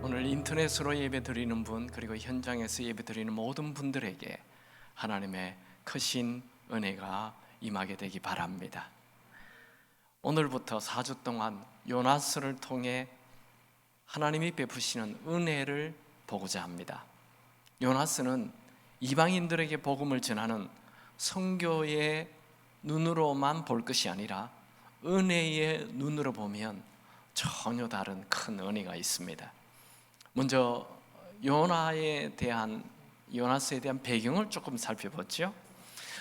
오늘 인터넷으로 예배드리는 분, 그리고 현장에서 예배드리는 모든 분들에게 하나님의 크신 은혜가 임하게 되기 바랍니다. 오늘부터 4주 동안 요나스를 통해 하나님이 베푸시는 은혜를 보고자 합니다. 요나스는 이방인들에게 복음을 전하는 선교의 눈으로만 볼 것이 아니라 은혜의 눈으로 보면 전혀 다른 큰 은혜가 있습니다. 먼저 요나스에 대한 배경을 조금 살펴보죠.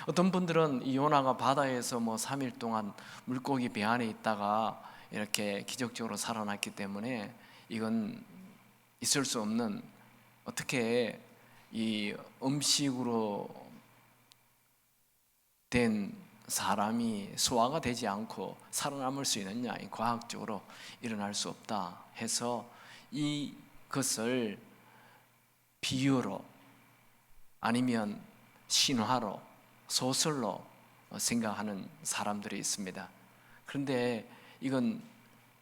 어떤 분들은 이 요나가 바다에서 3일 동안 물고기 배 안에 있다가 이렇게 기적적으로 살아났기 때문에 이건 있을 수 없는, 어떻게 이 음식으로 된 사람이 소화가 되지 않고 살아남을 수 있느냐, 과학적으로 일어날 수 없다 해서 이것을 비유로 아니면 신화로, 소설로 생각하는 사람들이 있습니다. 그런데 이건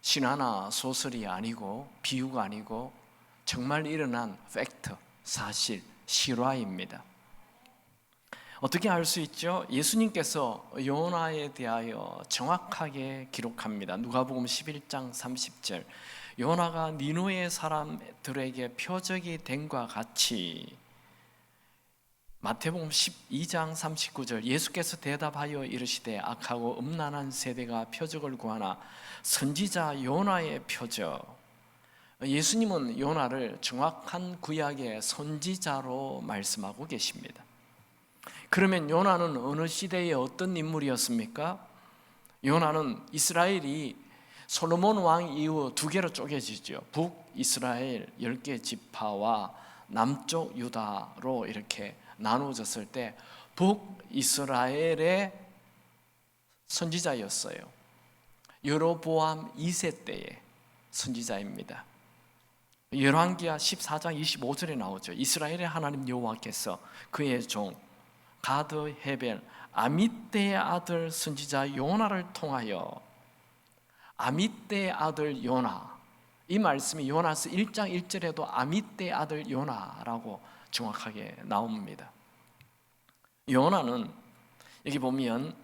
신화나 소설이 아니고 비유가 아니고 정말 일어난 팩트, 사실, 실화입니다. 어떻게 알 수 있죠? 예수님께서 요나에 대하여 정확하게 기록합니다. 누가복음 11장 30절, 요나가 니느웨 사람들에게 표적이 된과 같이. 마태복음 12장 39절, 예수께서 대답하여 이르시되 악하고 음란한 세대가 표적을 구하나 선지자 요나의 표적. 예수님은 요나를 정확한 구약의 선지자로 말씀하고 계십니다. 그러면 요나는 어느 시대의 어떤 인물이었습니까? 요나는 이스라엘이 솔로몬 왕 이후 두 개로 쪼개지죠. 북이스라엘 10개 지파와 남쪽 유다로 이렇게 나누어졌을 때 북이스라엘의 선지자였어요. 여로보암 2세 때의 선지자입니다. 열왕기하 14장 25절에 나오죠. 이스라엘의 하나님 여호와께서 그의 종 가드 헤벨 아미떼의 아들 선지자 요나를 통하여. 아미떼의 아들 요나, 이 말씀이 요나서 1장 1절에도 아미떼의 아들 요나라고 정확하게 나옵니다. 요나는 여기 보면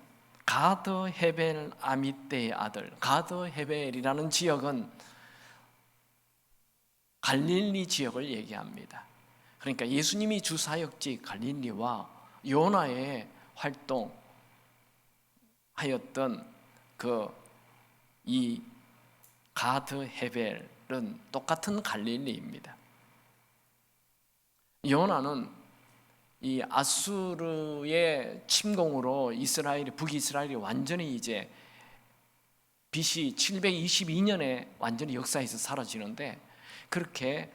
가드 헤벨 아미떼의 아들, 가드 헤벨이라는 지역은 갈릴리 지역을 얘기합니다. 그러니까 예수님이 주사역지 갈릴리와 요나의 활동하였던 이 가드 헤벨은 똑같은 갈릴리입니다. 요나는 이 아수르의 침공으로 북이스라엘이 완전히 이제 BC 722년에 완전히 역사에서 사라지는데, 그렇게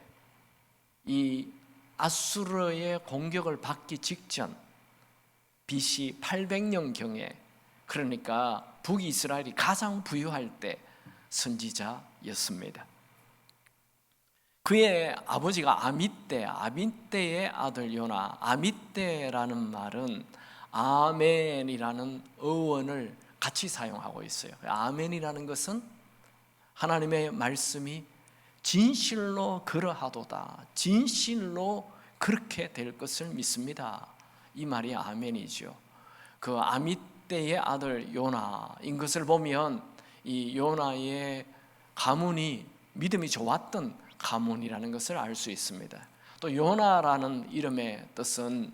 이 아수르의 공격을 받기 직전 BC 800년경에, 그러니까 북이스라엘이 가장 부유할 때 선지자였습니다. 그의 아버지가 아미떼의 아들 요나. 아미떼라는 말은 아멘이라는 어원을 같이 사용하고 있어요. 아멘이라는 것은 하나님의 말씀이 진실로 그러하도다, 진실로 그렇게 될 것을 믿습니다, 이 말이 아멘이죠. 그 아미떼의 아들 요나인 것을 보면 이 요나의 가문이 믿음이 좋았던 가문이라는 것을 알 수 있습니다. 또 요나라는 이름의 뜻은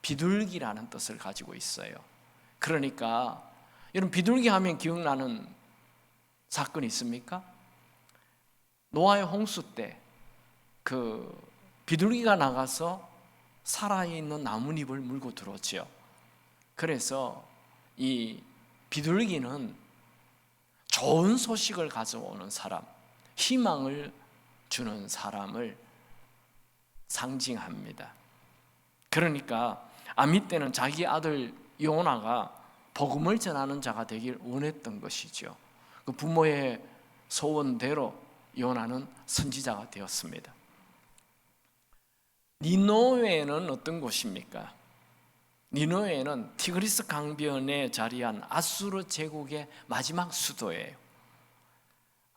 비둘기라는 뜻을 가지고 있어요. 그러니까 여러분, 비둘기 하면 기억나는 사건이 있습니까? 노아의 홍수 때 그 비둘기가 나가서 살아있는 나뭇잎을 물고 들어오죠. 그래서 이 비둘기는 좋은 소식을 가져오는 사람, 희망을 주는 사람을 상징합니다. 그러니까 아미떼는 자기 아들 요나가 복음을 전하는 자가 되길 원했던 것이죠. 그 부모의 소원대로 요나는 선지자가 되었습니다. 니느웨는 어떤 곳입니까? 니느웨는 티그리스 강변에 자리한 아수르 제국의 마지막 수도예요.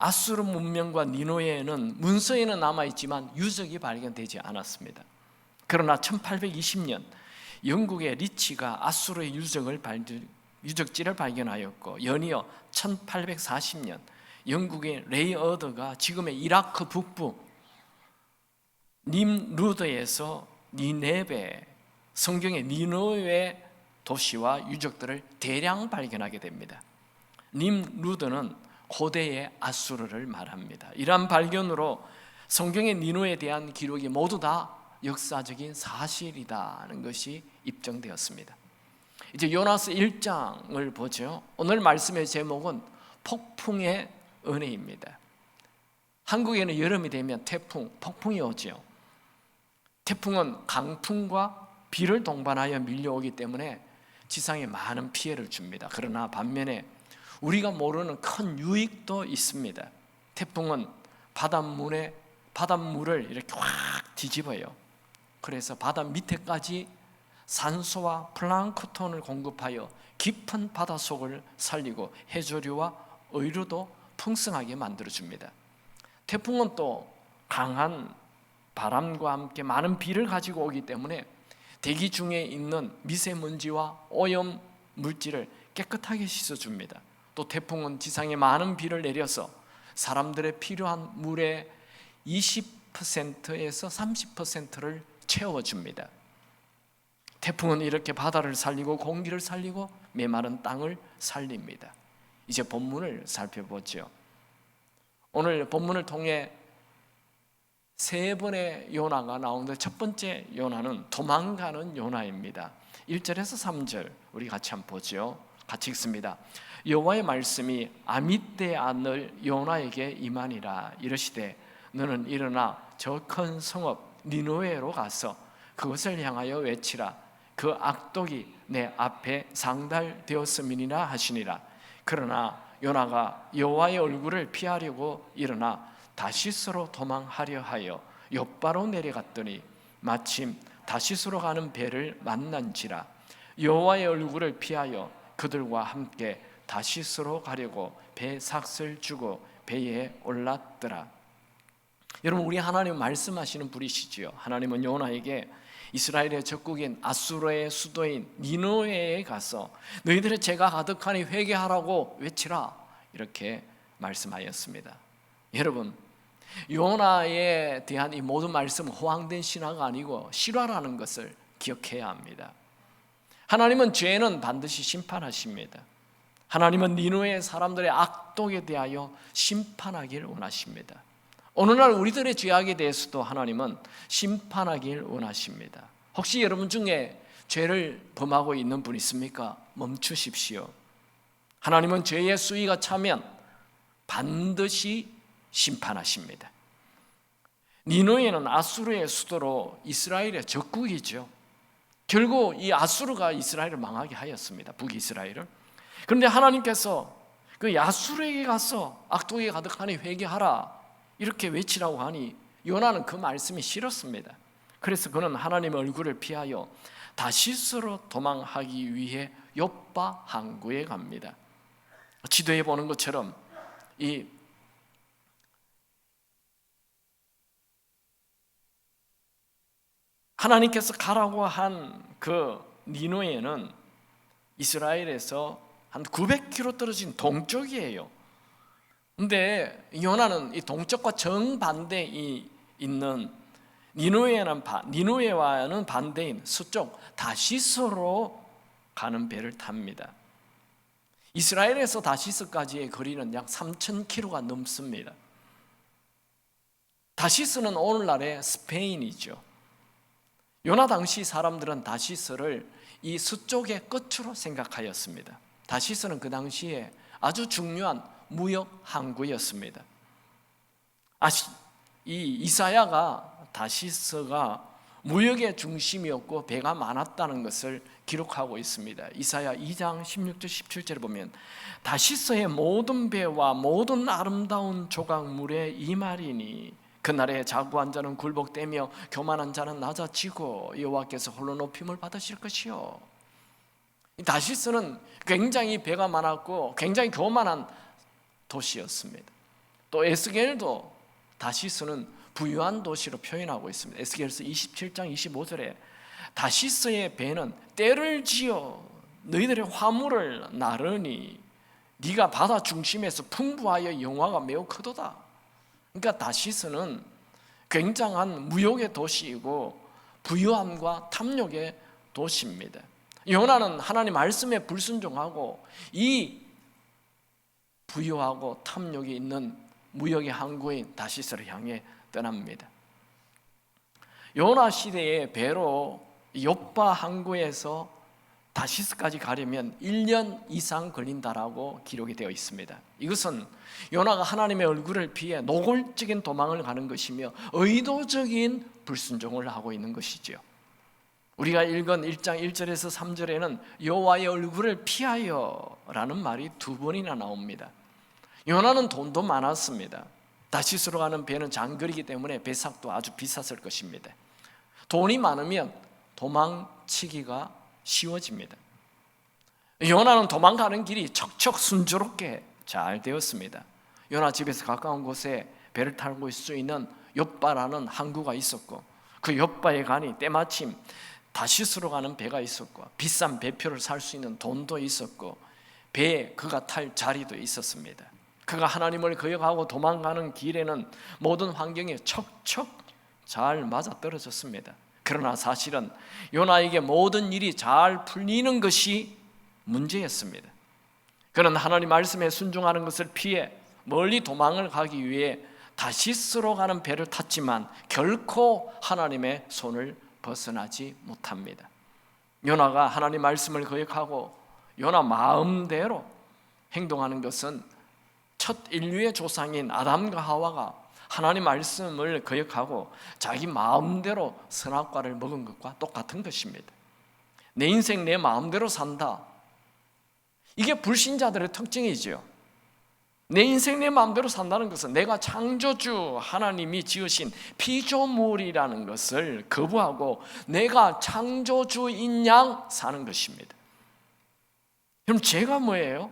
아수르 문명과 니느웨는 문서에는 남아있지만 유적이 발견되지 않았습니다. 그러나 1820년 영국의 리치가 아수르의 유적지를 발견하였고, 연이어 1840년 영국의 레이어드가 지금의 이라크 북부 님루드에서 니네베, 성경의 니느웨 도시와 유적들을 대량 발견하게 됩니다. 님루드는 고대의 아수르를 말합니다. 이러한 발견으로 성경의 니느웨에 대한 기록이 모두 다 역사적인 사실이라는 것이 입증되었습니다. 이제 요나서 1장을 보죠. 오늘 말씀의 제목은 폭풍의 은혜입니다. 한국에는 여름이 되면 태풍, 폭풍이 오죠. 태풍은 강풍과 비를 동반하여 밀려오기 때문에 지상에 많은 피해를 줍니다. 그러나 반면에 우리가 모르는 큰 유익도 있습니다. 태풍은 바닷물을 이렇게 확 뒤집어요. 그래서 바다 밑에까지 산소와 플랑크톤을 공급하여 깊은 바닷속을 살리고 해조류와 의류도 풍성하게 만들어줍니다. 태풍은 또 강한 바람과 함께 많은 비를 가지고 오기 때문에 대기 중에 있는 미세먼지와 오염 물질을 깨끗하게 씻어줍니다. 또 태풍은 지상에 많은 비를 내려서 사람들의 필요한 물의 20%에서 30%를 채워줍니다. 태풍은 이렇게 바다를 살리고 공기를 살리고 메마른 땅을 살립니다. 이제 본문을 살펴보죠. 오늘 본문을 통해 세 번의 요나가 나오는데, 첫 번째 요나는 도망가는 요나입니다. 1절에서 3절 우리 같이 한번 보죠. 같이 읽습니다. 여호와의 말씀이 아미떼 아들 요나에게 임하니라. 이르시되 너는 일어나 저 큰 성읍 니느웨로 가서 그것을 향하여 외치라. 그 악독이 내 앞에 상달되었음이니라 하시니라. 그러나 요나가 여호와의 얼굴을 피하려고 일어나 다시스로 도망하려 하여 욥바로 내려갔더니 마침 다시스로 가는 배를 만난지라. 여호와의 얼굴을 피하여 그들과 함께 다시스로 가려고 배 삭슬 주고 배에 올랐더라. 여러분, 우리 하나님 말씀하시는 분이시지요. 하나님은 요나에게 이스라엘의 적국인 아수르의 수도인 니느웨에 가서 너희들의 죄가 가득하니 회개하라고 외치라, 이렇게 말씀하였습니다. 여러분, 요나에 대한 이 모든 말씀은 허황된 신화가 아니고 실화라는 것을 기억해야 합니다. 하나님은 죄는 반드시 심판하십니다. 하나님은 니느웨 사람들의 악독에 대하여 심판하길 원하십니다. 어느 날 우리들의 죄악에 대해서도 하나님은 심판하길 원하십니다. 혹시 여러분 중에 죄를 범하고 있는 분 있습니까? 멈추십시오. 하나님은 죄의 수위가 차면 반드시 심판하십니다. 니느웨는 아수르의 수도로 이스라엘의 적국이죠. 결국 이 아수르가 이스라엘을 망하게 하였습니다. 북이스라엘을. 그런데 하나님께서 그 아수르에게 가서 악독이 가득하니 회개하라 이렇게 외치라고 하니 요나는 그 말씀이 싫었습니다. 그래서 그는 하나님의 얼굴을 피하여 다시스로 도망하기 위해 욥바 항구에 갑니다. 지도에 보는 것처럼 이 하나님께서 가라고 한 그 니느웨는 이스라엘에서 한 900km 떨어진 동쪽이에요. 근데 요나는 이 동쪽과 정반대에 있는 니느웨와는 반대인 서쪽 다시스로 가는 배를 탑니다. 이스라엘에서 다시스까지의 거리는 약 3,000km가 넘습니다. 다시스는 오늘날의 스페인이죠. 요나 당시 사람들은 다시스를 이 서쪽의 끝으로 생각하였습니다. 다시스는 그 당시에 아주 중요한 무역 항구였습니다. 이 이사야가 다시스가 무역의 중심이었고 배가 많았다는 것을 기록하고 있습니다. 이사야 2장 16절 17절에 보면 다시스의 모든 배와 모든 아름다운 조각물에 이 말이니 그날에 자고한 자는 굴복되며 교만한 자는 낮아지고 여호와께서 홀로 높임을 받으실 것이요. 다시스는 굉장히 배가 많았고 굉장히 교만한 도시였습니다. 또 에스겔도 다시스는 부유한 도시로 표현하고 있습니다. 에스겔서 27장 25절에 다시스의 배는 때를 지어 너희들의 화물을 나르니 네가 바다 중심에서 풍부하여 영화가 매우 크도다. 그러니까 다시스는 굉장한 무역의 도시이고 부유함과 탐욕의 도시입니다. 요나는 하나님 말씀에 불순종하고 이 부유하고 탐욕이 있는 무역의 항구인 다시스를 향해 떠납니다. 요나 시대의 배로 욥바 항구에서 다시스까지 가려면 1년 이상 걸린다라고 기록이 되어 있습니다. 이것은 요나가 하나님의 얼굴을 피해 노골적인 도망을 가는 것이며 의도적인 불순종을 하고 있는 것이죠. 우리가 읽은 1장 1절에서 3절에는 여호와의 얼굴을 피하여 라는 말이 2번이나 나옵니다. 요나는 돈도 많았습니다. 다시스로 가는 배는 장거리이기 때문에 배삭도 아주 비쌌을 것입니다. 돈이 많으면 도망치기가 쉬워집니다. 요나는 도망가는 길이 척척 순조롭게 잘 되었습니다. 요나 집에서 가까운 곳에 배를 타고 있을 수 있는 욥바라는 항구가 있었고 그 욥바에 가니 때마침 다시스로 가는 배가 있었고 비싼 배표를 살 수 있는 돈도 있었고 배에 그가 탈 자리도 있었습니다. 그가 하나님을 거역하고 도망가는 길에는 모든 환경이 척척 잘 맞아떨어졌습니다. 그러나 사실은 요나에게 모든 일이 잘 풀리는 것이 문제였습니다. 그는 하나님 말씀에 순종하는 것을 피해 멀리 도망을 가기 위해 다시스로 가는 배를 탔지만 결코 하나님의 손을 벗어나지 못합니다. 요나가 하나님 말씀을 거역하고 요나 마음대로 행동하는 것은 첫 인류의 조상인 아담과 하와가 하나님 말씀을 거역하고 자기 마음대로 선악과를 먹은 것과 똑같은 것입니다. 내 인생 내 마음대로 산다. 이게 불신자들의 특징이죠. 내 인생 내 마음대로 산다는 것은 내가 창조주 하나님이 지으신 피조물이라는 것을 거부하고 내가 창조주인 양 사는 것입니다. 그럼 죄가 뭐예요?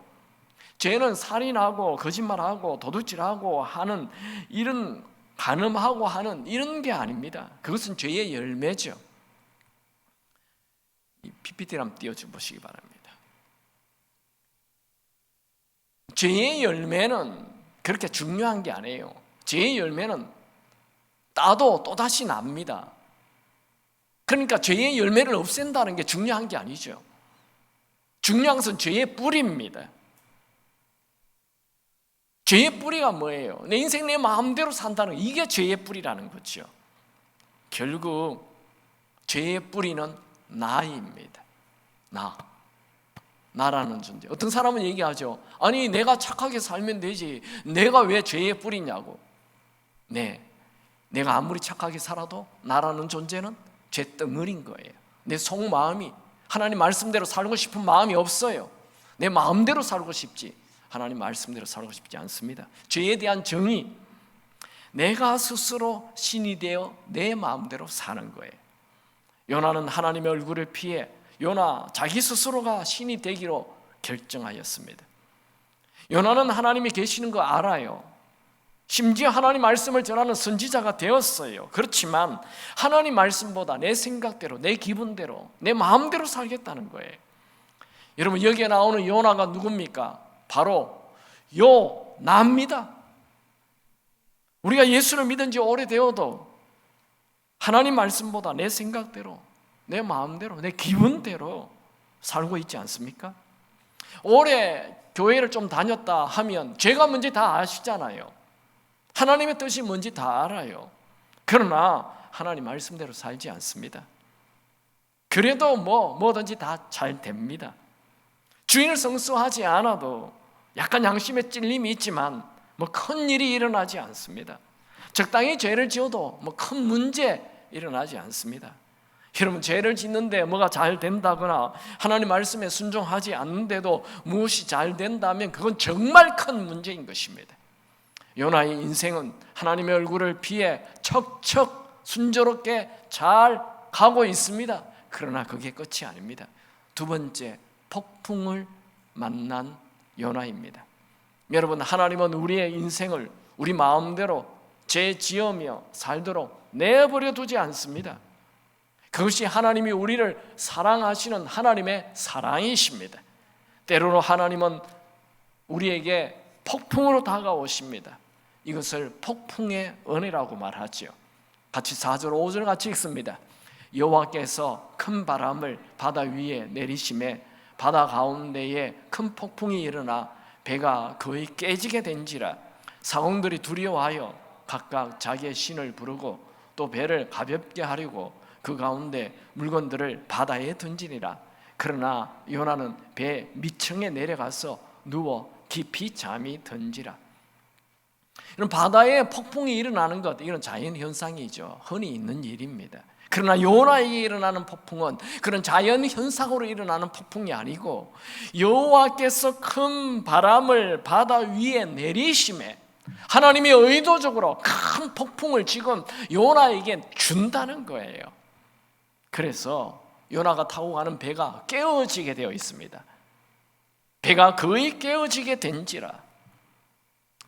죄는 살인하고 거짓말하고 도둑질하고 하는 이런 간음하고 하는 이런 게 아닙니다. 그것은 죄의 열매죠. 이 PPT를 한번 띄워줘 보시기 바랍니다. 죄의 열매는 그렇게 중요한 게 아니에요. 죄의 열매는 따도 또다시 납니다. 그러니까 죄의 열매를 없앤다는 게 중요한 게 아니죠. 중요한 것은 죄의 뿌리입니다. 죄의 뿌리가 뭐예요? 내 인생 내 마음대로 산다는 이게 죄의 뿌리라는 거죠. 결국 죄의 뿌리는 나입니다. 나라는 존재. 어떤 사람은 얘기하죠. 아니 내가 착하게 살면 되지 내가 왜 죄의 뿌리냐고. 네, 내가 아무리 착하게 살아도 나라는 존재는 죄덩어리인 거예요. 내 속마음이 하나님 말씀대로 살고 싶은 마음이 없어요. 내 마음대로 살고 싶지 하나님 말씀대로 살고 싶지 않습니다. 죄에 대한 정의, 내가 스스로 신이 되어 내 마음대로 사는 거예요. 요나는 하나님의 얼굴을 피해 요나 자기 스스로가 신이 되기로 결정하였습니다. 요나는 하나님이 계시는 거 알아요. 심지어 하나님 말씀을 전하는 선지자가 되었어요. 그렇지만 하나님 말씀보다 내 생각대로, 내 기분대로, 내 마음대로 살겠다는 거예요. 여러분 여기에 나오는 요나가 누굽니까? 바로 요나입니다. 우리가 예수를 믿은 지 오래되어도 하나님 말씀보다 내 생각대로, 내 마음대로, 내 기분대로 살고 있지 않습니까? 오래 교회를 좀 다녔다 하면 죄가 뭔지 다 아시잖아요. 하나님의 뜻이 뭔지 다 알아요. 그러나 하나님 말씀대로 살지 않습니다. 그래도 뭐든지 다 잘 됩니다. 주인을 성수하지 않아도 약간 양심의 찔림이 있지만 큰 일이 일어나지 않습니다. 적당히 죄를 지어도 큰 문제 일어나지 않습니다. 여러분 죄를 짓는데 뭐가 잘 된다거나 하나님 말씀에 순종하지 않는데도 무엇이 잘 된다면 그건 정말 큰 문제인 것입니다. 요나의 인생은 하나님의 얼굴을 피해 척척 순조롭게 잘 가고 있습니다. 그러나 그게 끝이 아닙니다. 두 번째, 폭풍을 만난 요나입니다. 여러분 하나님은 우리의 인생을 우리 마음대로 죄 지으며 살도록 내버려 두지 않습니다. 그것이 하나님이 우리를 사랑하시는 하나님의 사랑이십니다. 때로는 하나님은 우리에게 폭풍으로 다가오십니다. 이것을 폭풍의 은혜라고 말하지요. 같이 4절 5절 같이 읽습니다. 여호와께서 큰 바람을 바다 위에 내리심에 바다 가운데에 큰 폭풍이 일어나 배가 거의 깨지게 된지라. 사공들이 두려워하여 각각 자기의 신을 부르고 또 배를 가볍게 하려고 그 가운데 물건들을 바다에 던지니라. 그러나 요나는 배 밑층에 내려가서 누워 깊이 잠이 든지라. 이런 바다에 폭풍이 일어나는 것, 이건 자연현상이죠. 흔히 있는 일입니다. 그러나 요나에게 일어나는 폭풍은 그런 자연현상으로 일어나는 폭풍이 아니고 여호와께서 큰 바람을 바다 위에 내리심에 하나님이 의도적으로 큰 폭풍을 지금 요나에게 준다는 거예요. 그래서 요나가 타고 가는 배가 깨어지게 되어 있습니다. 배가 거의 깨어지게 된지라.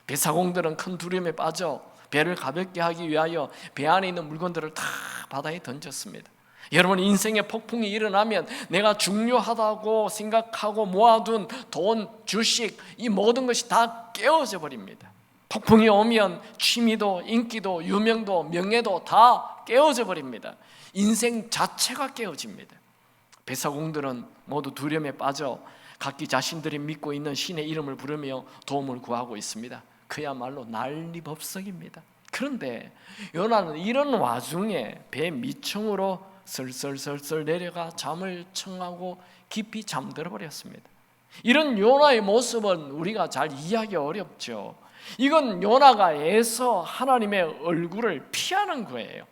배사공들은 큰 두려움에 빠져 배를 가볍게 하기 위하여 배 안에 있는 물건들을 다 바다에 던졌습니다. 여러분, 인생의 폭풍이 일어나면 내가 중요하다고 생각하고 모아둔 돈, 주식, 이 모든 것이 다 깨어져 버립니다. 폭풍이 오면 취미도, 인기도, 유명도, 명예도 다 깨어져 버립니다. 인생 자체가 깨어집니다. 배사공들은 모두 두려움에 빠져 각기 자신들이 믿고 있는 신의 이름을 부르며 도움을 구하고 있습니다. 그야말로 난리법석입니다. 그런데 요나는 이런 와중에 배 밑층으로 슬슬슬슬 내려가 잠을 청하고 깊이 잠들어 버렸습니다. 이런 요나의 모습은 우리가 잘 이해하기 어렵죠. 이건 요나가 애써 하나님의 얼굴을 피하는 거예요.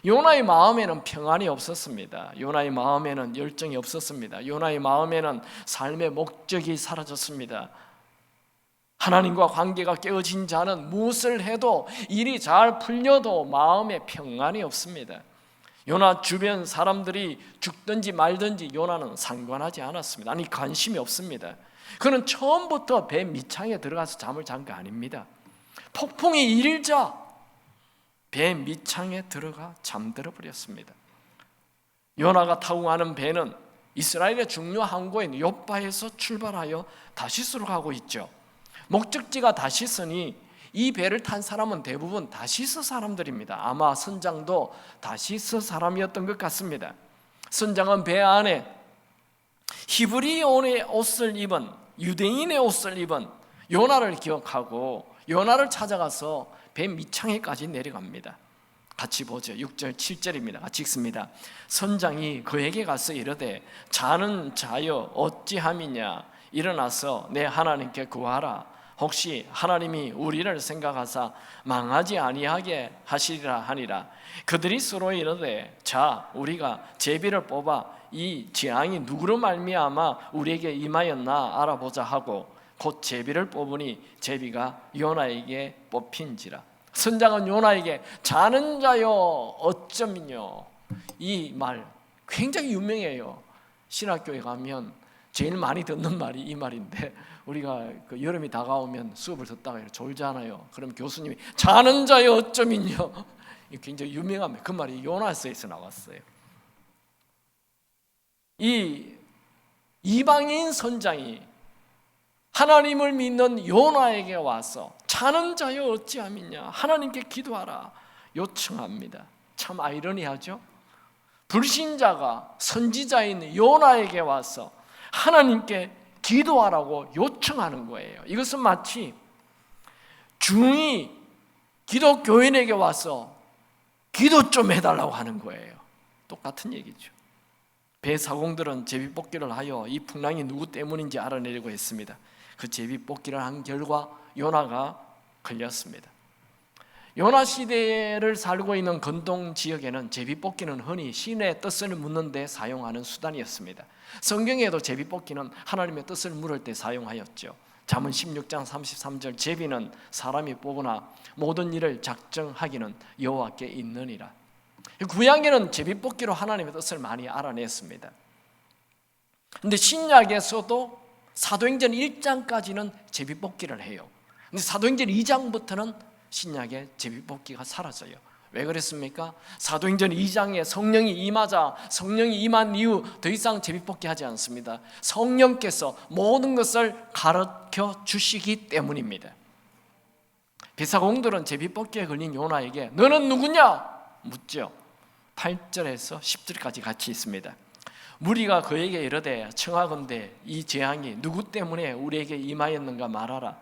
요나의 마음에는 평안이 없었습니다. 요나의 마음에는 열정이 없었습니다. 요나의 마음에는 삶의 목적이 사라졌습니다. 하나님과 관계가 깨어진 자는 무엇을 해도 일이 잘 풀려도 마음에 평안이 없습니다. 요나 주변 사람들이 죽든지 말든지 요나는 상관하지 않았습니다. 아니, 관심이 없습니다. 그는 처음부터 배 밑창에 들어가서 잠을 잔 게 아닙니다. 폭풍이 일자 배 밑창에 들어가 잠들어 버렸습니다. 요나가 타고 가는 배는 이스라엘의 중요 항구인 욥바에서 출발하여 다시스로 가고 있죠. 목적지가 다시스니 이 배를 탄 사람은 대부분 다시스 사람들입니다. 아마 선장도 다시스 사람이었던 것 같습니다. 선장은 배 안에 히브리온의 옷을 입은, 유대인의 옷을 입은 요나를 기억하고 요나를 찾아가서 배 밑창에까지 내려갑니다. 같이 보죠. 6절 7절입니다. 같이 읽습니다. 선장이 그에게 가서 이르되 자는 자여 어찌함이냐, 일어나서 내 하나님께 구하라. 혹시 하나님이 우리를 생각하사 망하지 아니하게 하시리라 하니라. 그들이 서로 이르되 자, 우리가 제비를 뽑아 이 재앙이 누구로 말미암아 우리에게 임하였나 알아보자 하고 곧 제비를 뽑으니 제비가 요나에게 뽑힌지라. 선장은 요나에게 자는 자여 어쩌면요, 이 말 굉장히 유명해요. 신학교에 가면 제일 많이 듣는 말이 이 말인데, 우리가 그 여름이 다가오면 수업을 듣다가 졸잖아요. 그럼 교수님이 자는 자여 어쩌면요, 굉장히 유명합니다. 그 말이 요나서에서 나왔어요. 이 이방인 선장이 하나님을 믿는 요나에게 와서 자는 자여 어찌함이냐, 하나님께 기도하라 요청합니다. 참 아이러니하죠. 불신자가 선지자인 요나에게 와서 하나님께 기도하라고 요청하는 거예요. 이것은 마치 중이 기독교인에게 와서 기도 좀 해달라고 하는 거예요. 똑같은 얘기죠. 배 사공들은 제비뽑기를 하여 이 풍랑이 누구 때문인지 알아내려고 했습니다. 그 제비뽑기를 한 결과 요나가 걸렸습니다. 요나 시대를 살고 있는 건동 지역에는 제비뽑기는 흔히 신의 뜻을 묻는 데 사용하는 수단이었습니다. 성경에도 제비뽑기는 하나님의 뜻을 물을 때 사용하였죠. 잠언 16장 33절 제비는 사람이 뽑으나 모든 일을 작정하기는 여호와께 있느니라. 구약에는 제비뽑기로 하나님의 뜻을 많이 알아냈습니다. 그런데 신약에서도 사도행전 1장까지는 제비뽑기를 해요. 근데 사도행전 2장부터는 신약의 제비뽑기가 사라져요. 왜 그랬습니까? 사도행전 2장에 성령이 임하자, 성령이 임한 이후 더 이상 제비뽑기 하지 않습니다. 성령께서 모든 것을 가르쳐 주시기 때문입니다. 비사공들은 제비뽑기에 걸린 요나에게 너는 누구냐? 묻죠. 8절에서 10절까지 같이 있습니다. 무리가 그에게 이르되 청하건대 이 재앙이 누구 때문에 우리에게 임하였는가 말하라.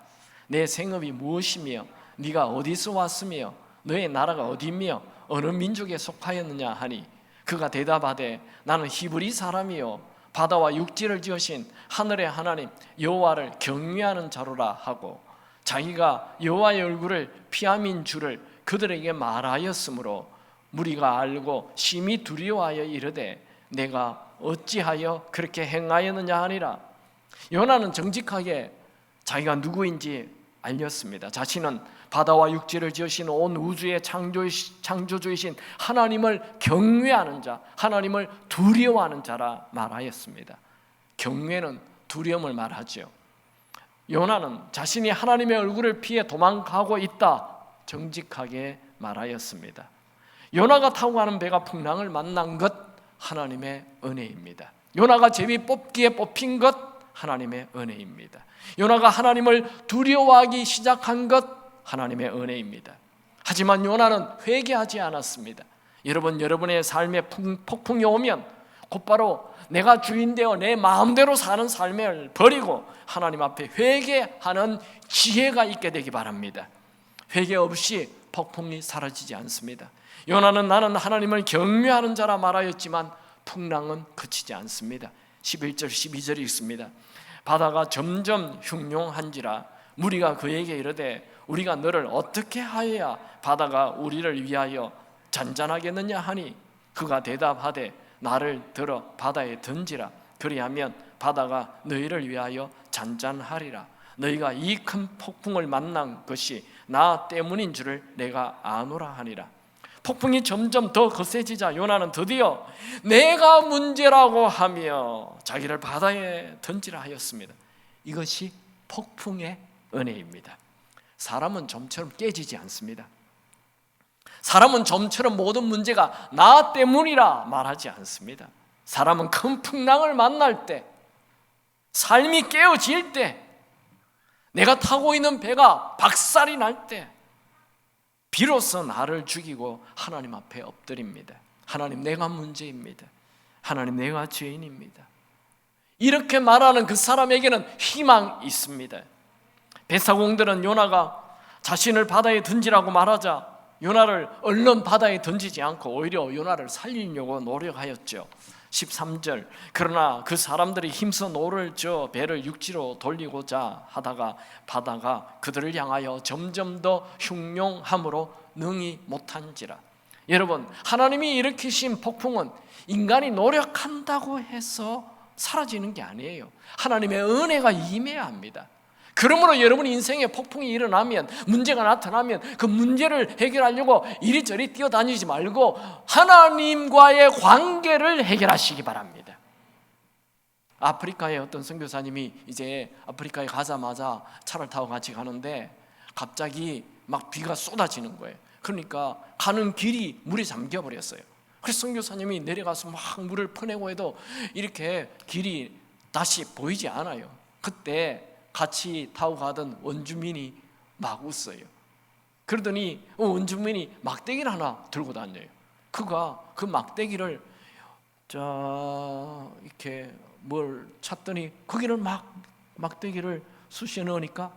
내 생업이 무엇이며 네가 어디서 왔으며 너의 나라가 어디며 어느 민족에 속하였느냐 하니 그가 대답하되 나는 히브리 사람이요 바다와 육지를 지으신 하늘의 하나님 여호와를 경외하는 자로라 하고 자기가 여호와의 얼굴을 피함인 줄을 그들에게 말하였으므로 무리가 알고 심히 두려워하여 이르되 내가 어찌하여 그렇게 행하였느냐 하니라. 요나는 정직하게 자기가 누구인지 알렸습니다. 자신은 바다와 육지를 지으신 온 우주의 창조주이신 하나님을 경외하는 자, 하나님을 두려워하는 자라 말하였습니다. 경외는 두려움을 말하죠. 요나는 자신이 하나님의 얼굴을 피해 도망가고 있다 정직하게 말하였습니다. 요나가 타고 가는 배가 풍랑을 만난 것 하나님의 은혜입니다. 요나가 제비 뽑기에 뽑힌 것 하나님의 은혜입니다. 요나가 하나님을 두려워하기 시작한 것 하나님의 은혜입니다. 하지만 요나는 회개하지 않았습니다. 여러분, 여러분의 삶에 폭풍이 오면 곧바로 내가 주인되어 내 마음대로 사는 삶을 버리고 하나님 앞에 회개하는 지혜가 있게 되기 바랍니다. 회개 없이 폭풍이 사라지지 않습니다. 요나는 나는 하나님을 경외하는 자라 말하였지만 풍랑은 그치지 않습니다. 11절 12절이 있습니다. 바다가 점점 흉흉한지라 무리가 그에게 이르되 우리가 너를 어떻게 하여야 바다가 우리를 위하여 잔잔하겠느냐 하니 그가 대답하되 나를 들어 바다에 던지라. 그리하면 바다가 너희를 위하여 잔잔하리라. 너희가 이 큰 폭풍을 만난 것이 나 때문인 줄을 내가 아노라 하니라. 폭풍이 점점 더 거세지자 요나는 드디어 내가 문제라고 하며 자기를 바다에 던지라 하였습니다. 이것이 폭풍의 은혜입니다. 사람은 좀처럼 깨지지 않습니다. 사람은 좀처럼 모든 문제가 나 때문이라 말하지 않습니다. 사람은 큰 풍랑을 만날 때, 삶이 깨어질 때, 내가 타고 있는 배가 박살이 날 때 비로소 나를 죽이고 하나님 앞에 엎드립니다. 하나님, 내가 문제입니다. 하나님, 내가 죄인입니다. 이렇게 말하는 그 사람에게는 희망이 있습니다. 배사공들은 요나가 자신을 바다에 던지라고 말하자 요나를 얼른 바다에 던지지 않고 오히려 요나를 살리려고 노력하였죠. 13절 그러나 그 사람들이 힘써 노를 저 배를 육지로 돌리고자 하다가 바다가 그들을 향하여 점점 더 흉흉함으로 능히 못한지라. 여러분, 하나님이 일으키신 폭풍은 인간이 노력한다고 해서 사라지는 게 아니에요. 하나님의 은혜가 임해야 합니다. 그러므로 여러분 인생에 폭풍이 일어나면, 문제가 나타나면 그 문제를 해결하려고 이리저리 뛰어다니지 말고 하나님과의 관계를 해결하시기 바랍니다. 아프리카의 어떤 선교사님이 이제 아프리카에 가자마자 차를 타고 같이 가는데 갑자기 막 비가 쏟아지는 거예요. 그러니까 가는 길이 물에 잠겨버렸어요. 그래서 선교사님이 내려가서 막 물을 퍼내고 해도 이렇게 길이 다시 보이지 않아요. 그때 같이 타고 가던 원주민이 막 웃어요. 그러더니 원주민이 막대기를 하나 들고 다녀요. 그가 그 막대기를 이렇게 뭘 찾더니 거기를 막대기를 쑤셔 넣으니까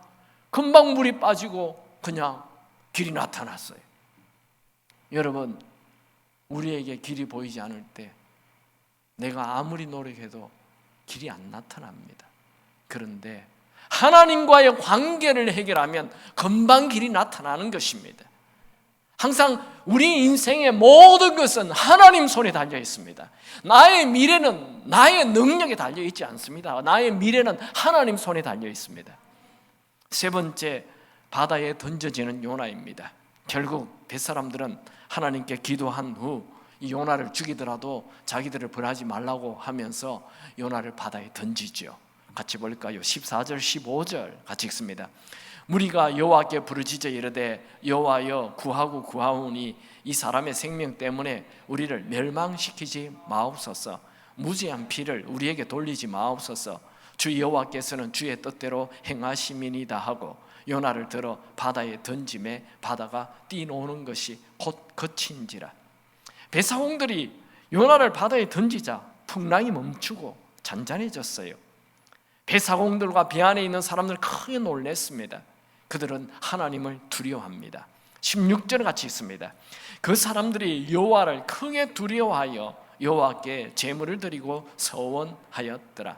금방 물이 빠지고 그냥 길이 나타났어요. 여러분, 우리에게 길이 보이지 않을 때 내가 아무리 노력해도 길이 안 나타납니다. 그런데 하나님과의 관계를 해결하면 금방 길이 나타나는 것입니다. 항상 우리 인생의 모든 것은 하나님 손에 달려 있습니다. 나의 미래는 나의 능력에 달려 있지 않습니다. 나의 미래는 하나님 손에 달려 있습니다. 세 번째, 바다에 던져지는 요나입니다. 결국 뱃사람들은 하나님께 기도한 후 이 요나를 죽이더라도 자기들을 벌하지 말라고 하면서 요나를 바다에 던지죠. 같이 볼까요? 14절 15절 같이 읽습니다. 무리가 여호와께 부르짖어 이르되 여호와여 구하고 구하오니 이 사람의 생명 때문에 우리를 멸망시키지 마옵소서. 무지한 피를 우리에게 돌리지 마옵소서. 주 여호와께서는 주의 뜻대로 행하심이니이다 하고 요나를 들어 바다에 던짐에 바다가 뛰노는 것이 곧 그친지라. 배사공들이 요나를 바다에 던지자 풍랑이 멈추고 잔잔해졌어요. 배사공들과 배 안에 있는 사람들 크게 놀랐습니다. 그들은 하나님을 두려워합니다. 16절에 같이 있습니다. 그 사람들이 여호와를 크게 두려워하여 여호와께 제물을 드리고 서원하였더라.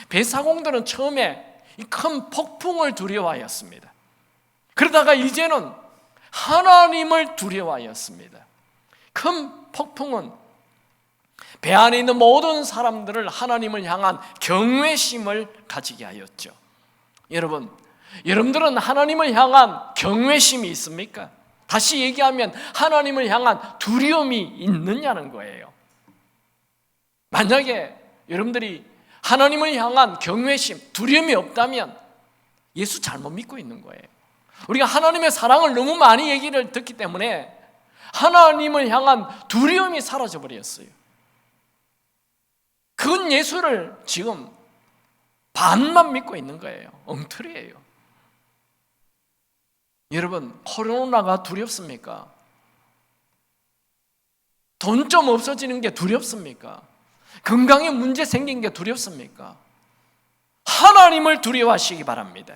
배사공들은 처음에 이 큰 폭풍을 두려워하였습니다. 그러다가 이제는 하나님을 두려워하였습니다. 큰 폭풍은 배 안에 있는 모든 사람들을 하나님을 향한 경외심을 가지게 하였죠. 여러분들은 하나님을 향한 경외심이 있습니까? 다시 얘기하면 하나님을 향한 두려움이 있느냐는 거예요. 만약에 여러분들이 하나님을 향한 경외심, 두려움이 없다면 예수 잘못 믿고 있는 거예요. 우리가 하나님의 사랑을 너무 많이 얘기를 듣기 때문에 하나님을 향한 두려움이 사라져 버렸어요. 그건 예수를 지금 반만 믿고 있는 거예요. 엉터리예요. 여러분, 코로나가 두렵습니까? 돈 좀 없어지는 게 두렵습니까? 건강에 문제 생긴 게 두렵습니까? 하나님을 두려워하시기 바랍니다.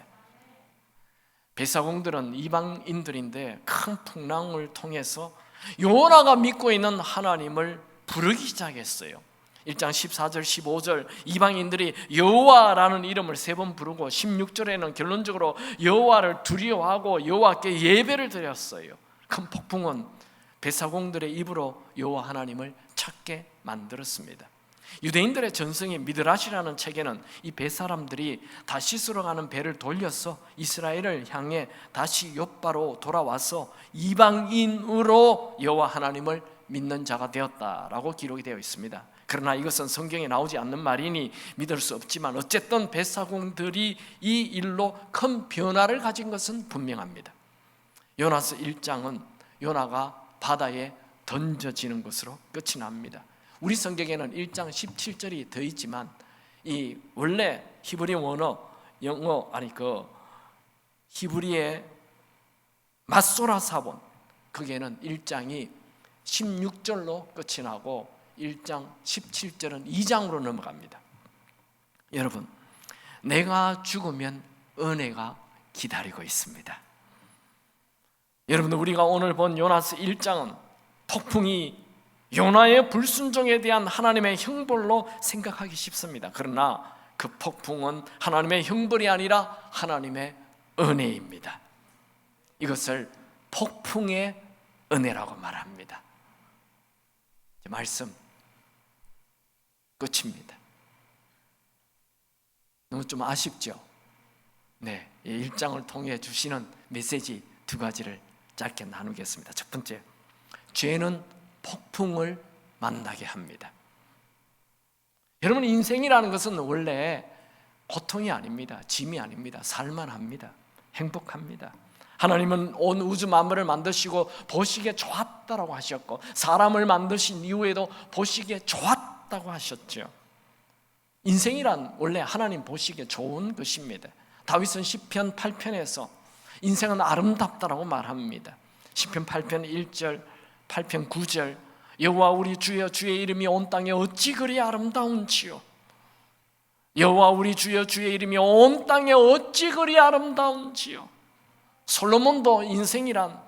배사공들은 이방인들인데 큰 풍랑을 통해서 요나가 믿고 있는 하나님을 부르기 시작했어요. 1장 14절 15절 이방인들이 여호와라는 이름을 3번 부르고 16절에는 결론적으로 여호와를 두려워하고 여호와께 예배를 드렸어요. 큰 폭풍은 배사공들의 입으로 여호와 하나님을 찾게 만들었습니다. 유대인들의 전승인 미드라시라는 책에는 이 배사람들이 다시스로 가는 배를 돌려서 이스라엘을 향해 다시 욥바로 돌아와서 이방인으로 여호와 하나님을 믿는 자가 되었다라고 기록이 되어 있습니다. 그러나 이것은 성경에 나오지 않는 말이니 믿을 수 없지만 어쨌든 배사공들이 이 일로 큰 변화를 가진 것은 분명합니다. 요나서 1장은 요나가 바다에 던져지는 것으로 끝이 납니다. 우리 성경에는 1장 17절이 더 있지만 이 원래 히브리 히브리의 마소라 사본 거기에는 1장이 16절로 끝이 나고 1장 17절은 2장으로 넘어갑니다. 여러분, 내가 죽으면 은혜가 기다리고 있습니다. 여러분, 우리가 오늘 본 요나서 1장은 폭풍이 요나의 불순종에 대한 하나님의 형벌로 생각하기 쉽습니다. 그러나 그 폭풍은 하나님의 형벌이 아니라 하나님의 은혜입니다. 이것을 폭풍의 은혜라고 말합니다. 말씀 끝입니다. 너무 좀 아쉽죠? 네, 이 1장을 통해 주시는 메시지 2가지를 짧게 나누겠습니다. 첫 번째, 죄는 폭풍을 만나게 합니다. 여러분, 인생이라는 것은 원래 고통이 아닙니다. 짐이 아닙니다. 살만합니다. 행복합니다. 하나님은 온 우주 만물을 만드시고 보시기에 좋았다라고 하셨고 사람을 만드신 이후에도 보시기에 좋았다고 하셨죠. 인생이란 원래 하나님 보시기에 좋은 것입니다. 다윗은 시편 8편에서 인생은 아름답다라고 말합니다. 시편 8편 1절 8편 9절 여호와 우리 주여 주의 이름이 온 땅에 어찌 그리 아름다운지요. 여호와 우리 주여 주의 이름이 온 땅에 어찌 그리 아름다운지요. 솔로몬도 인생이란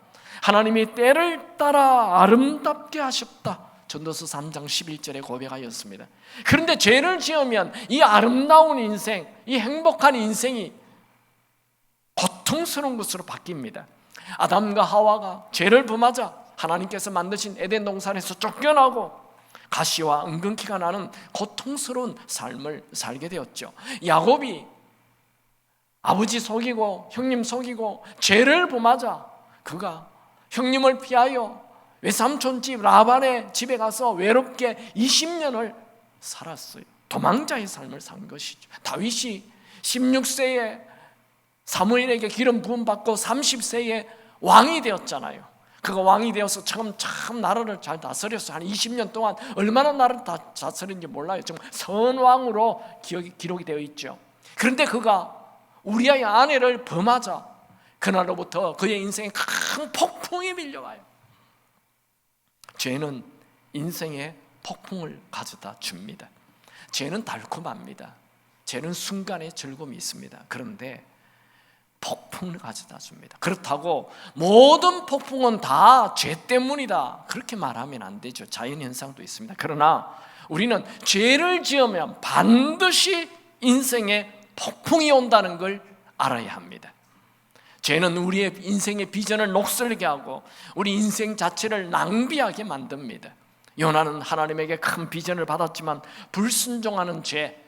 하나님이 때를 따라 아름답게 하셨다, 전도서 3장 11절에 고백하였습니다. 그런데 죄를 지으면 이 아름다운 인생, 이 행복한 인생이 고통스러운 것으로 바뀝니다. 아담과 하와가 죄를 범하자 하나님께서 만드신 에덴 동산에서 쫓겨나고 가시와 은근키가 나는 고통스러운 삶을 살게 되었죠. 야곱이 아버지 속이고 형님 속이고 죄를 범하자 그가 형님을 피하여 외삼촌 집 라반의 집에 가서 외롭게 20년을 살았어요. 도망자의 삶을 산 것이죠. 다윗이 16세에 사무엘에게 기름 부음 받고 30세에 왕이 되었잖아요. 그가 왕이 되어서 참 나라를 잘 다스렸어요. 한 20년 동안 얼마나 나라를 다스렸는지 몰라요. 정말 선왕으로 기록이 되어 있죠. 그런데 그가 우리아의 아내를 범하자 그날로부터 그의 인생에 큰 폭풍이 밀려와요. 죄는 인생에 폭풍을 가져다 줍니다. 죄는 달콤합니다. 죄는 순간의 즐거움이 있습니다. 그런데 폭풍을 가져다 줍니다. 그렇다고 모든 폭풍은 다 죄 때문이다 그렇게 말하면 안 되죠. 자연현상도 있습니다. 그러나 우리는 죄를 지으면 반드시 인생에 폭풍이 온다는 걸 알아야 합니다. 죄는 우리의 인생의 비전을 녹슬게 하고 우리 인생 자체를 낭비하게 만듭니다. 요나는 하나님에게 큰 비전을 받았지만 불순종하는 죄,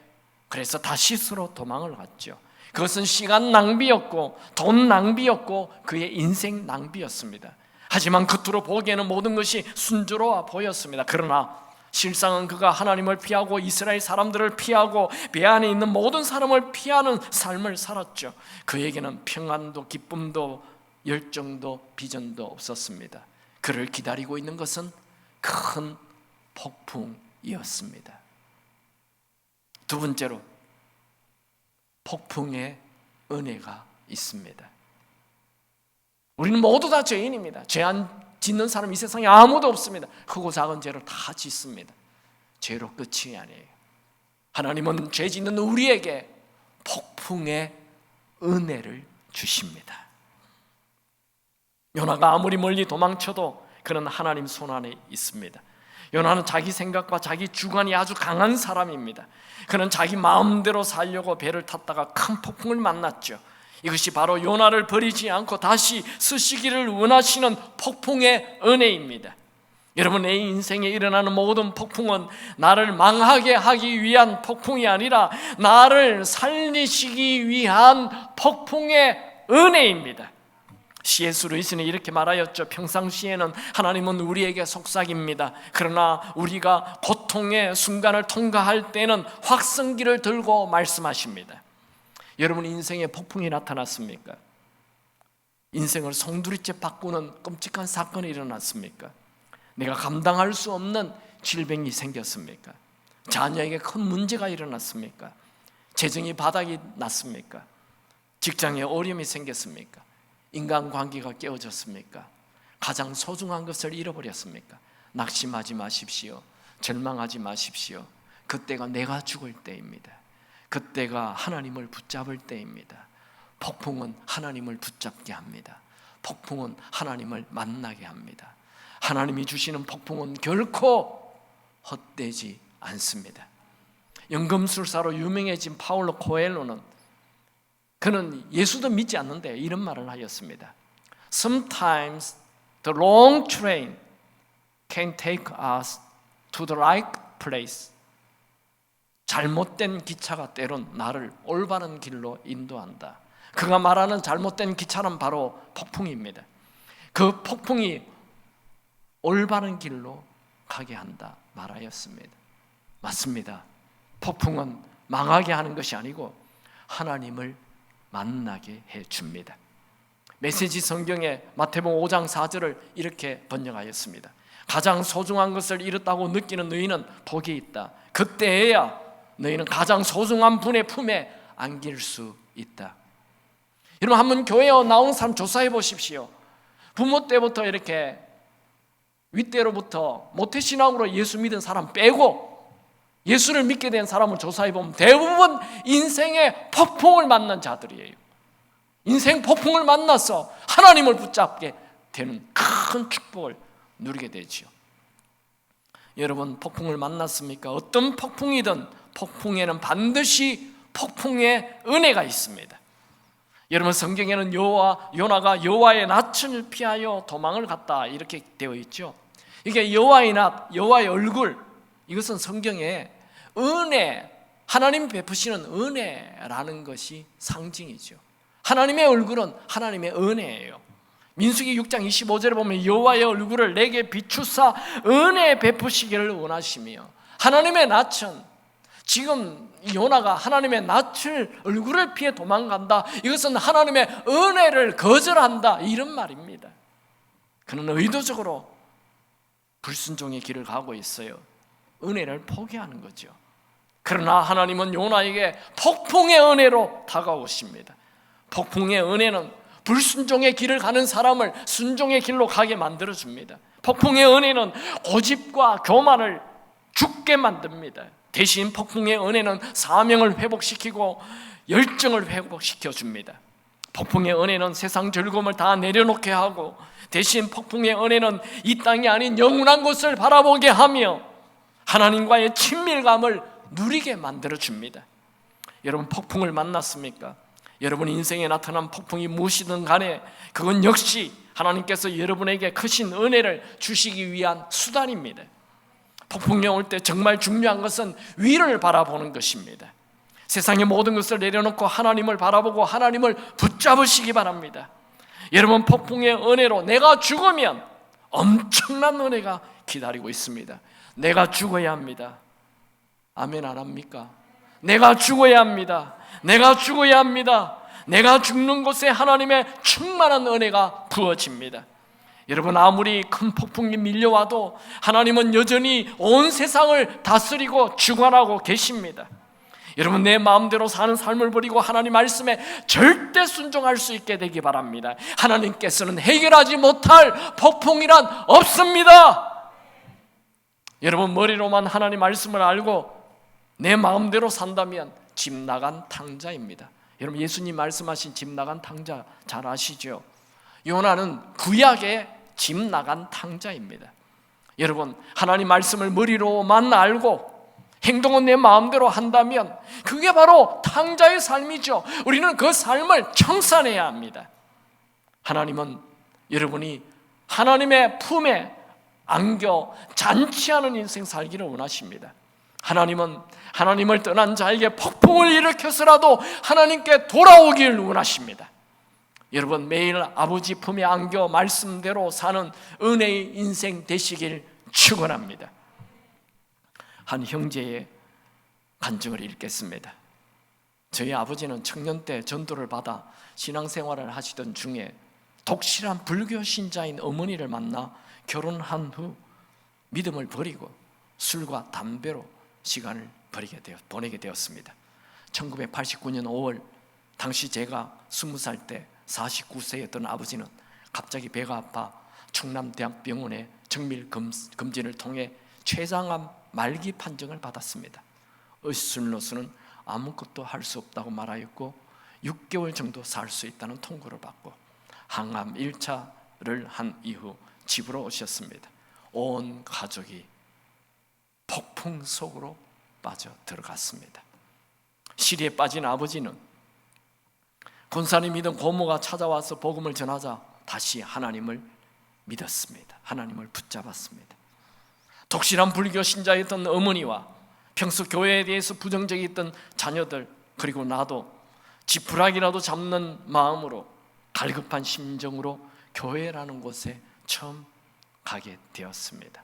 그래서 다시스로 도망을 갔죠. 그것은 시간 낭비였고 돈 낭비였고 그의 인생 낭비였습니다. 하지만 겉으로 보기에는 모든 것이 순조로워 보였습니다. 그러나 실상은 그가 하나님을 피하고 이스라엘 사람들을 피하고 배 안에 있는 모든 사람을 피하는 삶을 살았죠. 그에게는 평안도 기쁨도 열정도 비전도 없었습니다. 그를 기다리고 있는 것은 큰 폭풍이었습니다. 두 번째로 폭풍의 은혜가 있습니다. 우리는 모두 다 죄인입니다. 죄 안 짓는 사람 이 세상에 아무도 없습니다. 크고 작은 죄를 다 짓습니다. 죄로 끝이 아니에요. 하나님은 죄 짓는 우리에게 폭풍의 은혜를 주십니다. 요나가 아무리 멀리 도망쳐도 그는 하나님 손 안에 있습니다. 요나는 자기 생각과 자기 주관이 아주 강한 사람입니다. 그는 자기 마음대로 살려고 배를 탔다가 큰 폭풍을 만났죠. 이것이 바로 요나를 버리지 않고 다시 쓰시기를 원하시는 폭풍의 은혜입니다. 여러분, 내 인생에 일어나는 모든 폭풍은 나를 망하게 하기 위한 폭풍이 아니라 나를 살리시기 위한 폭풍의 은혜입니다. C.S. 루이스는 이렇게 말하였죠. 평상시에는 하나님은 우리에게 속삭입니다. 그러나 우리가 고통의 순간을 통과할 때는 확성기를 들고 말씀하십니다. 여러분, 인생에 폭풍이 나타났습니까? 인생을 송두리째 바꾸는 끔찍한 사건이 일어났습니까? 내가 감당할 수 없는 질병이 생겼습니까? 자녀에게 큰 문제가 일어났습니까? 재정이 바닥이 났습니까? 직장에 어려움이 생겼습니까? 인간관계가 깨어졌습니까? 가장 소중한 것을 잃어버렸습니까? 낙심하지 마십시오. 절망하지 마십시오. 그때가 내가 죽을 때입니다. 그때가 하나님을 붙잡을 때입니다. 폭풍은 하나님을 붙잡게 합니다. 폭풍은 하나님을 만나게 합니다. 하나님이 주시는 폭풍은 결코 헛되지 않습니다. 연금술사로 유명해진 파울로 코엘로는 그는 예수도 믿지 않는데 이런 말을 하였습니다. Sometimes the wrong train can take us to the right place. 잘못된 기차가 때론 나를 올바른 길로 인도한다. 그가 말하는 잘못된 기차는 바로 폭풍입니다. 그 폭풍이 올바른 길로 가게 한다 말하였습니다. 맞습니다. 폭풍은 망하게 하는 것이 아니고 하나님을 만나게 해줍니다. 메시지 성경에 마태복음 5장 4절을 이렇게 번역하였습니다. 가장 소중한 것을 잃었다고 느끼는 너희는 복이 있다. 그때에야 너희는 가장 소중한 분의 품에 안길 수 있다. 여러분, 한번 교회에 나온 사람 조사해 보십시오. 부모 때부터 이렇게 윗대로부터 모태신앙으로 예수 믿은 사람 빼고 예수를 믿게 된 사람을 조사해 보면 대부분 인생의 폭풍을 만난 자들이에요. 인생 폭풍을 만나서 하나님을 붙잡게 되는 큰 축복을 누리게 되죠. 여러분, 폭풍을 만났습니까? 어떤 폭풍이든 폭풍에는 반드시 폭풍의 은혜가 있습니다. 여러분, 성경에는 요나가 여호와의 낯을 피하여 도망을 갔다 이렇게 되어 있죠. 이게 여호와의 낯, 여호와의 얼굴, 이것은 성경에 은혜, 하나님 베푸시는 은혜라는 것이 상징이죠. 하나님의 얼굴은 하나님의 은혜예요. 민수기 6장 25절에 보면 여호와의 얼굴을 내게 비추사 은혜 베푸시기를 원하시며, 하나님의 낯은 지금 요나가 하나님의 낯을 얼굴을 피해 도망간다, 이것은 하나님의 은혜를 거절한다, 이런 말입니다. 그는 의도적으로 불순종의 길을 가고 있어요. 은혜를 포기하는 거죠. 그러나 하나님은 요나에게 폭풍의 은혜로 다가오십니다. 폭풍의 은혜는 불순종의 길을 가는 사람을 순종의 길로 가게 만들어줍니다. 폭풍의 은혜는 고집과 교만을 죽게 만듭니다. 대신 폭풍의 은혜는 사명을 회복시키고 열정을 회복시켜 줍니다. 폭풍의 은혜는 세상 즐거움을 다 내려놓게 하고, 대신 폭풍의 은혜는 이 땅이 아닌 영원한 곳을 바라보게 하며 하나님과의 친밀감을 누리게 만들어 줍니다. 여러분, 폭풍을 만났습니까? 여러분 인생에 나타난 폭풍이 무엇이든 간에 그건 역시 하나님께서 여러분에게 크신 은혜를 주시기 위한 수단입니다. 폭풍이 올 때 정말 중요한 것은 위를 바라보는 것입니다. 세상의 모든 것을 내려놓고 하나님을 바라보고 하나님을 붙잡으시기 바랍니다. 여러분, 폭풍의 은혜로 내가 죽으면 엄청난 은혜가 기다리고 있습니다. 내가 죽어야 합니다. 아멘 안 합니까? 내가 죽어야 합니다. 내가 죽어야 합니다. 내가 죽는 곳에 하나님의 충만한 은혜가 부어집니다. 여러분, 아무리 큰 폭풍이 밀려와도 하나님은 여전히 온 세상을 다스리고 주관하고 계십니다. 여러분, 내 마음대로 사는 삶을 버리고 하나님 말씀에 절대 순종할 수 있게 되기 바랍니다. 하나님께서는 해결하지 못할 폭풍이란 없습니다. 여러분, 머리로만 하나님 말씀을 알고 내 마음대로 산다면 집 나간 탕자입니다. 여러분, 예수님 말씀하신 집 나간 탕자 잘 아시죠? 요나는 구약의 집 나간 탕자입니다. 여러분, 하나님 말씀을 머리로만 알고 행동은 내 마음대로 한다면 그게 바로 탕자의 삶이죠. 우리는 그 삶을 청산해야 합니다. 하나님은 여러분이 하나님의 품에 안겨 잔치하는 인생 살기를 원하십니다. 하나님은 하나님을 떠난 자에게 폭풍을 일으켜서라도 하나님께 돌아오길 원하십니다. 여러분, 매일 아버지 품에 안겨 말씀대로 사는 은혜의 인생 되시길 축원합니다. 한 형제의 간증을 읽겠습니다. 저희 아버지는 청년 때 전도를 받아 신앙생활을 하시던 중에 독실한 불교 신자인 어머니를 만나 결혼한 후 믿음을 버리고 술과 담배로 시간을 보내게 되었습니다. 1989년 5월, 당시 제가 20살 때 49세였던 아버지는 갑자기 배가 아파 충남대학병원에 정밀검진을 통해 췌장암 말기 판정을 받았습니다. 의술로서는 아무것도 할 수 없다고 말하였고 6개월 정도 살 수 있다는 통보를 받고 항암 1차를 한 이후 집으로 오셨습니다. 온 가족이 폭풍 속으로 빠져 들어갔습니다. 시리에 빠진 아버지는 권사님 믿은 고모가 찾아와서 복음을 전하자 다시 하나님을 믿었습니다. 하나님을 붙잡았습니다. 독실한 불교 신자였던 어머니와 평소 교회에 대해서 부정적이었던 자녀들, 그리고 나도 지푸라기라도 잡는 마음으로 갈급한 심정으로 교회라는 곳에 처음 가게 되었습니다.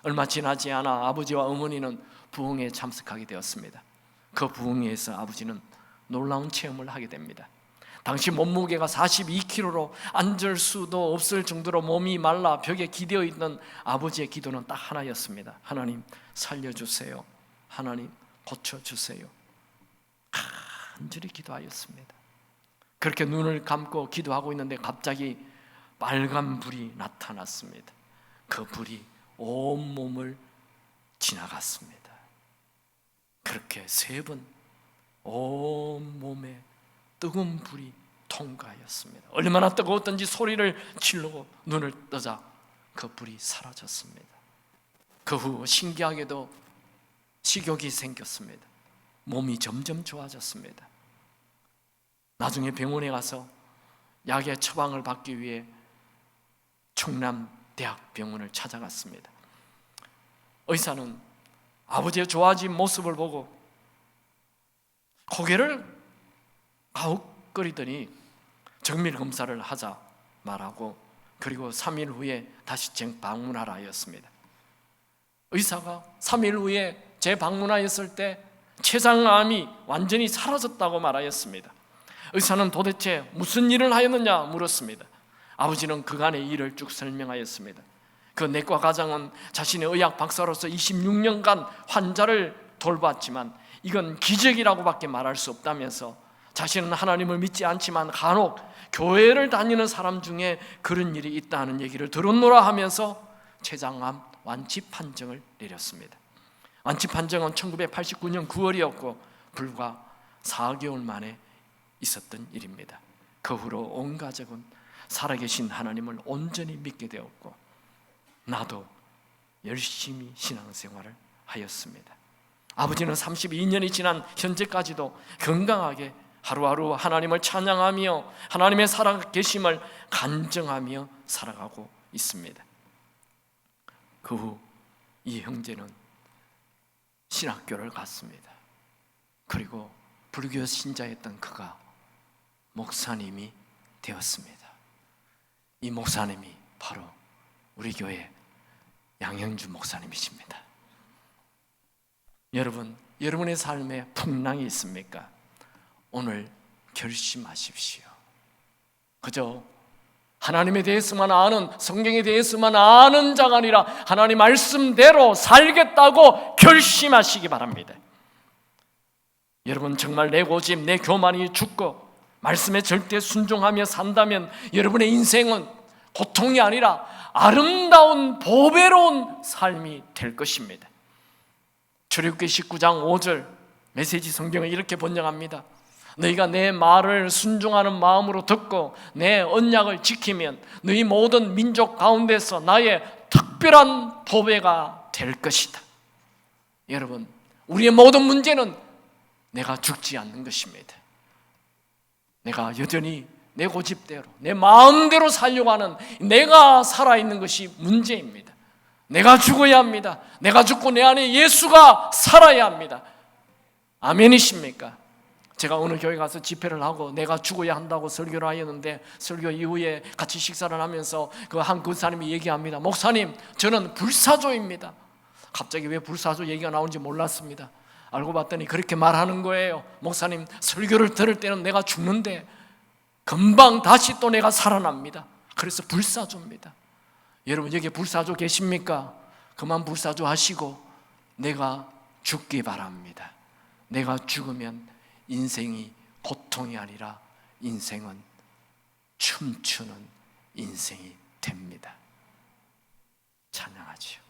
얼마 지나지 않아 아버지와 어머니는 부흥회에 참석하게 되었습니다. 그 부흥회에서 아버지는 놀라운 체험을 하게 됩니다. 당시 몸무게가 42kg로 앉을 수도 없을 정도로 몸이 말라 벽에 기대어 있는 아버지의 기도는 딱 하나였습니다. 하나님 살려주세요. 하나님 고쳐주세요. 간절히 기도하였습니다. 그렇게 눈을 감고 기도하고 있는데 갑자기 빨간 불이 나타났습니다. 그 불이 온 몸을 지나갔습니다. 그렇게 3번 온 몸에 뜨거운 불이 통과하였습니다. 얼마나 뜨거웠던지 소리를 지르고 눈을 뜨자 그 불이 사라졌습니다. 그 후 신기하게도 식욕이 생겼습니다. 몸이 점점 좋아졌습니다. 나중에 병원에 가서 약의 처방을 받기 위해 충남대학병원을 찾아갔습니다. 의사는 아버지의 좋아진 모습을 보고 고개를 가웃거리더니 정밀검사를 하자 말하고 그리고 3일 후에 다시 재방문하라 하였습니다. 의사가 3일 후에 재방문하였을 때 췌장암이 완전히 사라졌다고 말하였습니다. 의사는 도대체 무슨 일을 하였느냐 물었습니다. 아버지는 그간의 일을 쭉 설명하였습니다. 그 내과 과장은 자신의 의학 박사로서 26년간 환자를 돌봤지만 이건 기적이라고밖에 말할 수 없다면서, 자신은 하나님을 믿지 않지만 간혹 교회를 다니는 사람 중에 그런 일이 있다는 얘기를 들었노라 하면서 췌장암 완치 판정을 내렸습니다. 완치 판정은 1989년 9월이었고 불과 4개월 만에 있었던 일입니다. 그 후로 온 가족은 살아계신 하나님을 온전히 믿게 되었고 나도 열심히 신앙생활을 하였습니다. 아버지는 32년이 지난 현재까지도 건강하게 하루하루 하나님을 찬양하며 하나님의 살아계심을 간증하며 살아가고 있습니다. 그 후 이 형제는 신학교를 갔습니다. 그리고 불교 신자였던 그가 목사님이 되었습니다. 이 목사님이 바로 우리 교회 양형주 목사님이십니다. 여러분, 여러분의 삶에 풍랑이 있습니까? 오늘 결심하십시오. 그저 하나님에 대해서만 아는, 성경에 대해서만 아는 자가 아니라 하나님 말씀대로 살겠다고 결심하시기 바랍니다. 여러분, 정말 내 고집, 내 교만이 죽고 말씀에 절대 순종하며 산다면 여러분의 인생은 고통이 아니라 아름다운 보배로운 삶이 될 것입니다. 출애굽기 19장 5절 메시지 성경은 이렇게 번역합니다. 너희가 내 말을 순종하는 마음으로 듣고 내 언약을 지키면 너희 모든 민족 가운데서 나의 특별한 보배가 될 것이다. 여러분, 우리의 모든 문제는 내가 죽지 않는 것입니다. 내가 여전히 내 고집대로 내 마음대로 살려고 하는 내가 살아있는 것이 문제입니다. 내가 죽어야 합니다. 내가 죽고 내 안에 예수가 살아야 합니다. 아멘이십니까? 제가 오늘 교회 가서 집회를 하고 내가 죽어야 한다고 설교를 하였는데 설교 이후에 같이 식사를 하면서 그 한 권사님이 얘기합니다. 목사님, 저는 불사조입니다. 갑자기 왜 불사조 얘기가 나오는지 몰랐습니다. 알고 봤더니 그렇게 말하는 거예요. 목사님, 설교를 들을 때는 내가 죽는데 금방 다시 또 내가 살아납니다. 그래서 불사조입니다. 여러분, 여기 불사조 계십니까? 그만 불사조 하시고 내가 죽기 바랍니다. 내가 죽으면 인생이 고통이 아니라 인생은 춤추는 인생이 됩니다. 찬양하지요.